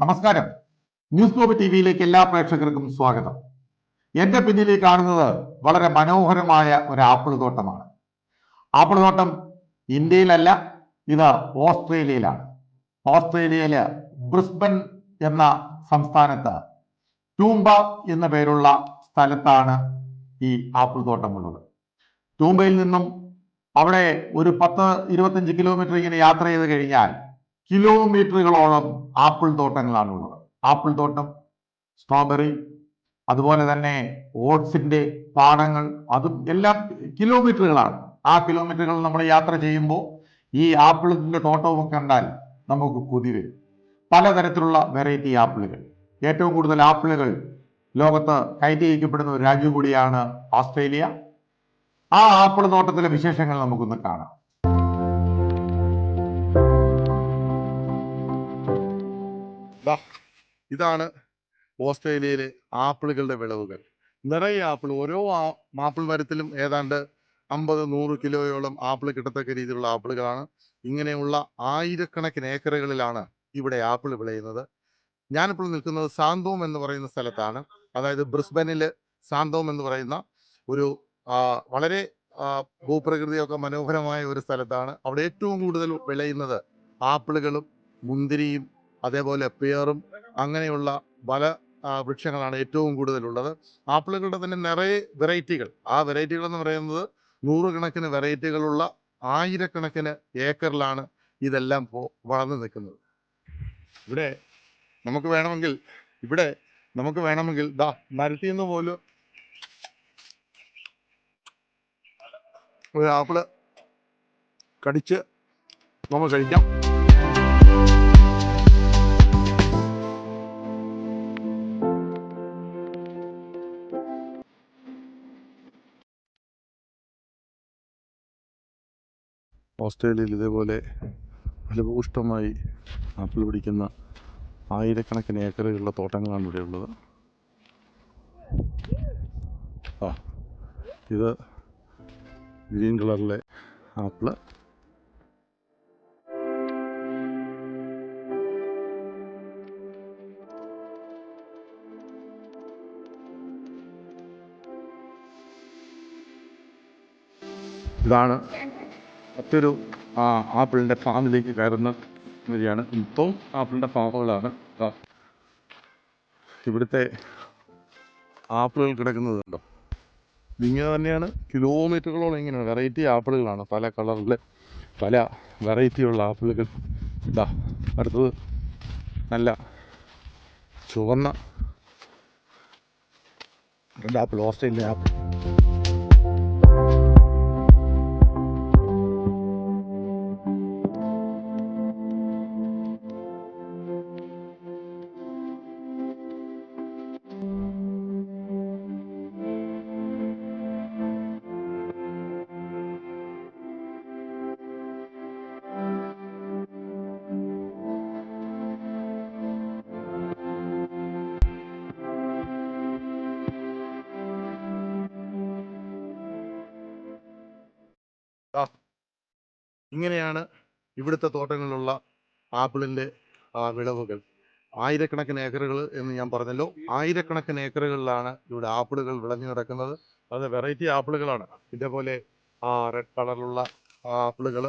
നമസ്കാരം. News globe ടിവിയിലേക്ക് എല്ലാ പ്രേക്ഷകർക്കും സ്വാഗതം. എന്റെ പിന്നിൽ കാണുന്നത് വളരെ മനോഹരമായ ഒരു ആപ്പിൾ തോട്ടമാണ്. ആപ്പിൾ തോട്ടം ഇന്ത്യയിലല്ല, ഇത് ഓസ്ട്രേലിയയിലാണ്. ഓസ്ട്രേലിയയിലെ ബ്രിസ്ബൻ എന്ന സംസ്ഥാനത്ത് ടൂംബ എന്ന പേരുള്ള സ്ഥലത്താണ് ഈ ആപ്പിൾ തോട്ടമുള്ളത്. ടൂംബയിൽ നിന്നും അവിടെ ഒരു 10-25 കിലോമീറ്റർ ഇങ്ങനെ യാത്ര ചെയ്ത് കഴിഞ്ഞാൽ കിലോമീറ്ററുകളോളം ആപ്പിൾ തോട്ടങ്ങളാണ് ഉള്ളത്. ആപ്പിൾ തോട്ടം, സ്ട്രോബെറി, അതുപോലെ തന്നെ ഓട്സിന്റെ പാടങ്ങൾ, അതും എല്ലാം കിലോമീറ്ററുകളാണ്. ആ കിലോമീറ്ററുകൾ നമ്മൾ യാത്ര ചെയ്യുമ്പോൾ ഈ ആപ്പിളിന്റെ തോട്ടവും കണ്ടാൽ നമുക്ക് കൊതി വരും. പലതരത്തിലുള്ള വെറൈറ്റി ആപ്പിളുകൾ, ഏറ്റവും കൂടുതൽ ആപ്പിളുകൾ ലോകത്ത് കയറ്റി അയക്കപ്പെടുന്ന ഒരു രാജ്യം കൂടിയാണ് ഓസ്ട്രേലിയ. ആ ആപ്പിൾ തോട്ടത്തിലെ വിശേഷങ്ങൾ നമുക്കൊന്ന് കാണാം. ഇതാണ് ഓസ്ട്രേലിയയിലെ ആപ്പിളുകളുടെ വിളവുകൾ. നിറയെ ആപ്പിൾ, ഓരോ ആപ്പിൾ മരത്തിലും ഏതാണ്ട് 50-100 കിലോയോളം ആപ്പിൾ കിട്ടത്തക്ക രീതിയിലുള്ള ആപ്പിളുകളാണ്. ഇങ്ങനെയുള്ള ആയിരക്കണക്കിന് ഏക്കറുകളിലാണ് ഇവിടെ ആപ്പിൾ വിളയുന്നത്. ഞാനിപ്പോൾ നിൽക്കുന്നത് സാന്തോം എന്ന് പറയുന്ന സ്ഥലത്താണ്. അതായത് ബ്രിസ്ബനില് സാന്തോം എന്ന് പറയുന്ന ഒരു വളരെ ഭൂപ്രകൃതിയൊക്കെ മനോഹരമായ ഒരു സ്ഥലത്താണ്. അവിടെ ഏറ്റവും കൂടുതൽ വിളയുന്നത് ആപ്പിളുകളും മുന്തിരിയും അതേപോലെ പേറും അങ്ങനെയുള്ള പല വൃക്ഷങ്ങളാണ് ഏറ്റവും കൂടുതലുള്ളത്. ആപ്പിളുകളുടെ തന്നെ നിറയെ വെറൈറ്റികൾ, ആ വെറൈറ്റികൾ എന്ന് പറയുന്നത് നൂറുകണക്കിന് വെറൈറ്റികളുള്ള ആയിരക്കണക്കിന് ഏക്കറിലാണ് ഇതെല്ലാം വളർന്നു നിൽക്കുന്നത്. ഇവിടെ നമുക്ക് വേണമെങ്കിൽ മരത്തിൽ നിന്ന് പോലും ഒരു ആപ്പിള് കടിച്ച് നമുക്ക് കഴിക്കാം. ഓസ്ട്രേലിയയിൽ ഇതേപോലെ ഫലഭൂഷ്ടമായി ആപ്പിൾ പിടിക്കുന്ന ആയിരക്കണക്കിന് ഏക്കറുകളുള്ള തോട്ടങ്ങളാണ് ഇവിടെ ഉള്ളത്. ഇത് ഗ്രീൻ കളറിലെ ആപ്പിള്. ഇതാണ് മറ്റൊരു ആപ്പിളിൻ്റെ ഫാമിലേക്ക് കയറുന്ന വഴിയാണ്. മൊത്തം ആപ്പിളിൻ്റെ ഫാമുകളാണ്. ഇവിടുത്തെ ആപ്പിളുകൾ കിടക്കുന്നത് കണ്ടോ, ഇങ്ങനെ തന്നെയാണ്. കിലോമീറ്ററുകളോളം ഇങ്ങനെയാണ്. വെറൈറ്റി ആപ്പിളുകളാണ്, പല കളറിൽ പല വെറൈറ്റിയുള്ള ആപ്പിളുകൾ. അടുത്തത് നല്ല ചുവന്ന റെഡ് ആപ്പിൾ, ഓസ്ട്രേലിയൻ ആപ്പിൾ. ഇങ്ങനെയാണ് ഇവിടുത്തെ തോട്ടങ്ങളിലുള്ള ആപ്പിളിൻ്റെ വിളവുകൾ. ആയിരക്കണക്കിന് ഏക്കറുകൾ എന്ന് ഞാൻ പറഞ്ഞല്ലോ, ആയിരക്കണക്കിന് ഏക്കറുകളിലാണ് ഇവിടെ ആപ്പിളുകൾ വിളഞ്ഞു കിടക്കുന്നത്. അത് വെറൈറ്റി ആപ്പിളുകളാണ്. ഇതേപോലെ റെഡ് കളറിലുള്ള ആപ്പിളുകൾ,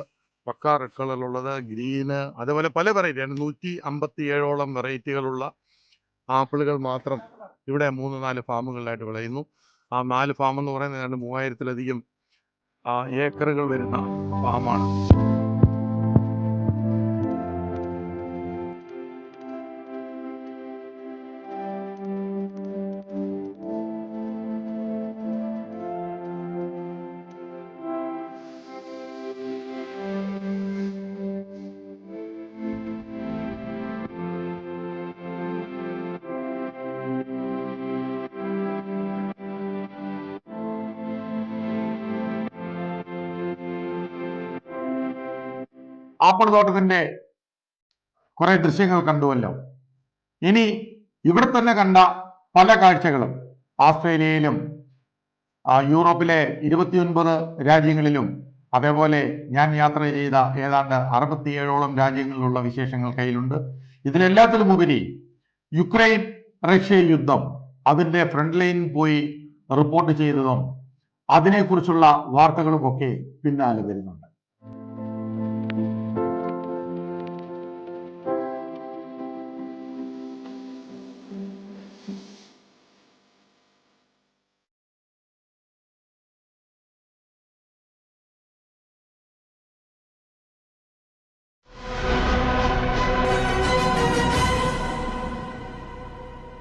പക്ക റെഡ് കളറിലുള്ളത്, ഗ്രീന്, അതേപോലെ പല വെറൈറ്റി 157ഓളം വെറൈറ്റികളുള്ള ആപ്പിളുകൾ മാത്രം ഇവിടെ 3-4 ഫാമുകളിലായിട്ട് വിളയുന്നു. ആ 4 ഫാം എന്ന് പറയുന്നത് ഏതാണ്ട് 3000-ലധികം ഏക്കറുകൾ വരുന്ന ഫാമാണ്. ആപ്പിൾ തോട്ടത്തിന്റെ കുറെ ദൃശ്യങ്ങൾ കണ്ടുവല്ലോ. ഇനി ഇവിടെ തന്നെ കണ്ട പല കാഴ്ചകളും ഓസ്ട്രേലിയയിലും യൂറോപ്പിലെ 29 രാജ്യങ്ങളിലും അതേപോലെ ഞാൻ യാത്ര ചെയ്ത ഏതാണ്ട് 67ഓളം രാജ്യങ്ങളിലുള്ള വിശേഷങ്ങൾ കയ്യിലുണ്ട്. ഇതിലെല്ലാത്തിലും ഉപരി യുക്രൈൻ റഷ്യ യുദ്ധം അതിന്റെ ഫ്രണ്ട് ലൈനിൽ പോയി റിപ്പോർട്ട് ചെയ്തതും അതിനെക്കുറിച്ചുള്ള വാർത്തകളുമൊക്കെ പിന്നാലെ വരുന്നുണ്ട്.